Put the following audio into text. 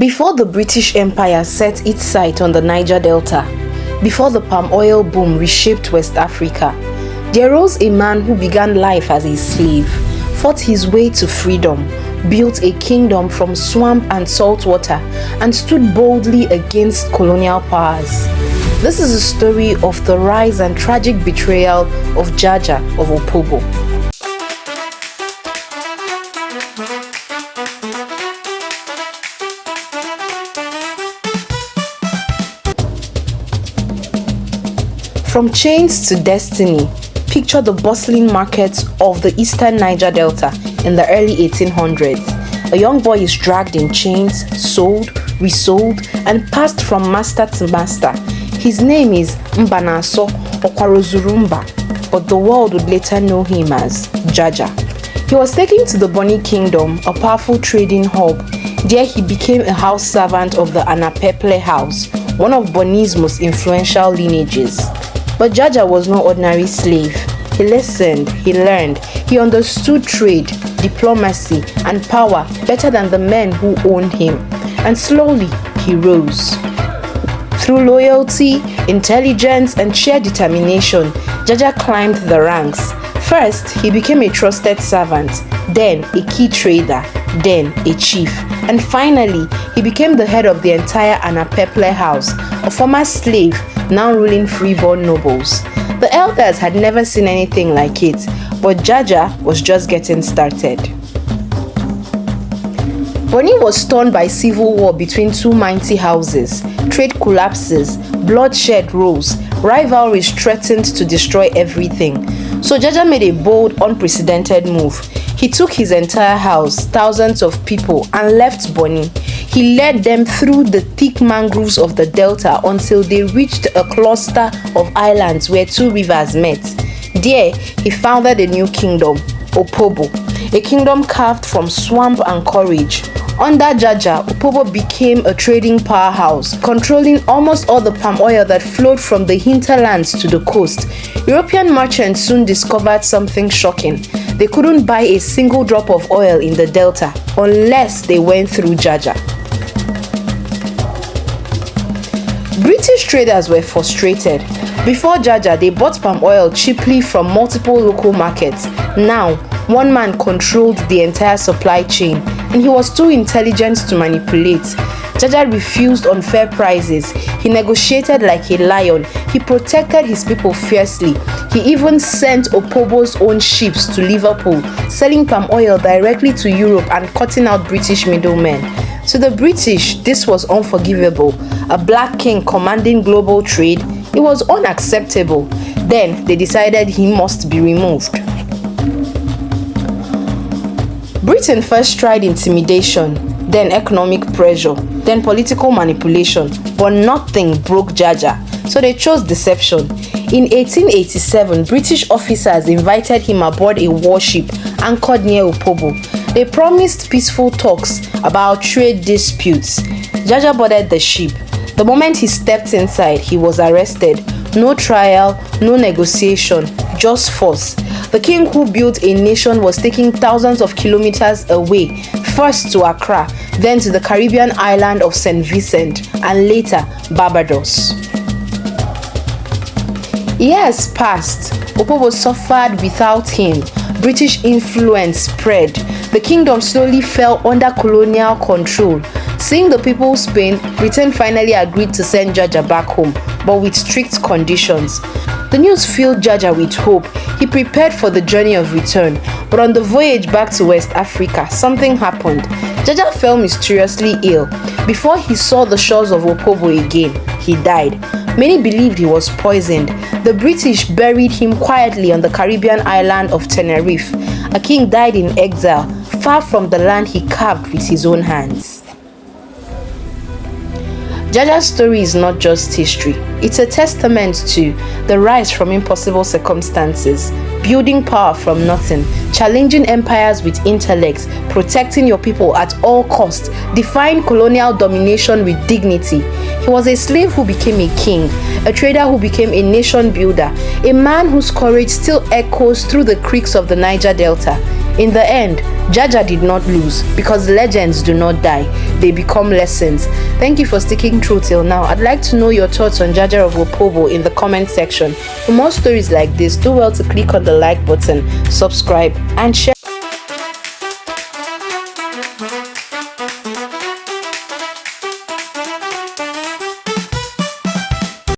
Before the British Empire set its sight on the Niger Delta, before the palm oil boom reshaped West Africa, there rose a man who began life as a slave, fought his way to freedom, built a kingdom from swamp and salt water, and stood boldly against colonial powers. This is the story of the rise and tragic betrayal of Jaja of Opobo. From chains to destiny, picture the bustling markets of the eastern Niger Delta in the early 1800s. A young boy is dragged in chains, sold, resold, and passed from master to master. His name is Mbanaso Okwarozurumba, but the world would later know him as Jaja. He was taken to the Bonny Kingdom, a powerful trading hub. There he became a house servant of the Anapeple house, one of Bonny's most influential lineages. But Jaja was no ordinary slave. He listened, he learned, he understood trade, diplomacy, and power better than the men who owned him. And slowly, he rose. Through loyalty, intelligence, and sheer determination, Jaja climbed the ranks. First, he became a trusted servant, then a key trader, then a chief, and finally, he became the head of the entire Anapeple house, a former slave now ruling freeborn nobles. The elders had never seen anything like it, but Jaja was just getting started. Bonny was torn by civil war between two mighty houses. Trade collapses, bloodshed rose, rivalries threatened to destroy everything. So Jaja made a bold, unprecedented move. He took his entire house, thousands of people, and left Bonny. He led them through the thick mangroves of the delta until they reached a cluster of islands where two rivers met. There, he founded a new kingdom, Opobo, a kingdom carved from swamp and courage. Under Jaja, Opobo became a trading powerhouse, controlling almost all the palm oil that flowed from the hinterlands to the coast. European merchants soon discovered something shocking. They couldn't buy a single drop of oil in the delta unless they went through Jaja. British traders were frustrated. Before Jaja, they bought palm oil cheaply from multiple local markets. Now, one man controlled the entire supply chain, and he was too intelligent to manipulate. Jaja refused unfair prices. He negotiated like a lion. He protected his people fiercely. He even sent Opobo's own ships to Liverpool, selling palm oil directly to Europe and cutting out British middlemen. To the British, this was unforgivable. A black king commanding global trade, it was unacceptable. Then they decided he must be removed. Britain first tried intimidation, then economic pressure, then political manipulation, but nothing broke Jaja, so they chose deception. In 1887, British officers invited him aboard a warship anchored near Opobo. They promised peaceful talks about trade disputes. Jaja boarded the ship. The moment he stepped inside, he was arrested. No trial, no negotiation, just force. The king who built a nation was taken thousands of kilometers away, first to Accra, then to the Caribbean island of St. Vincent, and later Barbados. Years passed. Opobo suffered without him. British influence spread. The kingdom slowly fell under colonial control. Seeing the people's pain, Britain finally agreed to send Jaja back home, but with strict conditions. The news filled Jaja with hope. He prepared for the journey of return, but on the voyage back to West Africa, something happened. Jaja fell mysteriously ill. Before he saw the shores of Opobo again, he died. Many believed he was poisoned. The British buried him quietly on the Caribbean island of Tenerife. A king died in exile, far from the land he carved with his own hands. Jaja's story is not just history. It's a testament to the rise from impossible circumstances, building power from nothing, challenging empires with intellect, protecting your people at all costs, defying colonial domination with dignity. He was a slave who became a king, a trader who became a nation builder, a man whose courage still echoes through the creeks of the Niger Delta. In the end, Jaja did not lose, because legends do not die, they become lessons. Thank you for sticking through till now. I'd like to know your thoughts on Jaja of Opobo in the comment section. For more stories like this, do well to click on the like button, subscribe, and share.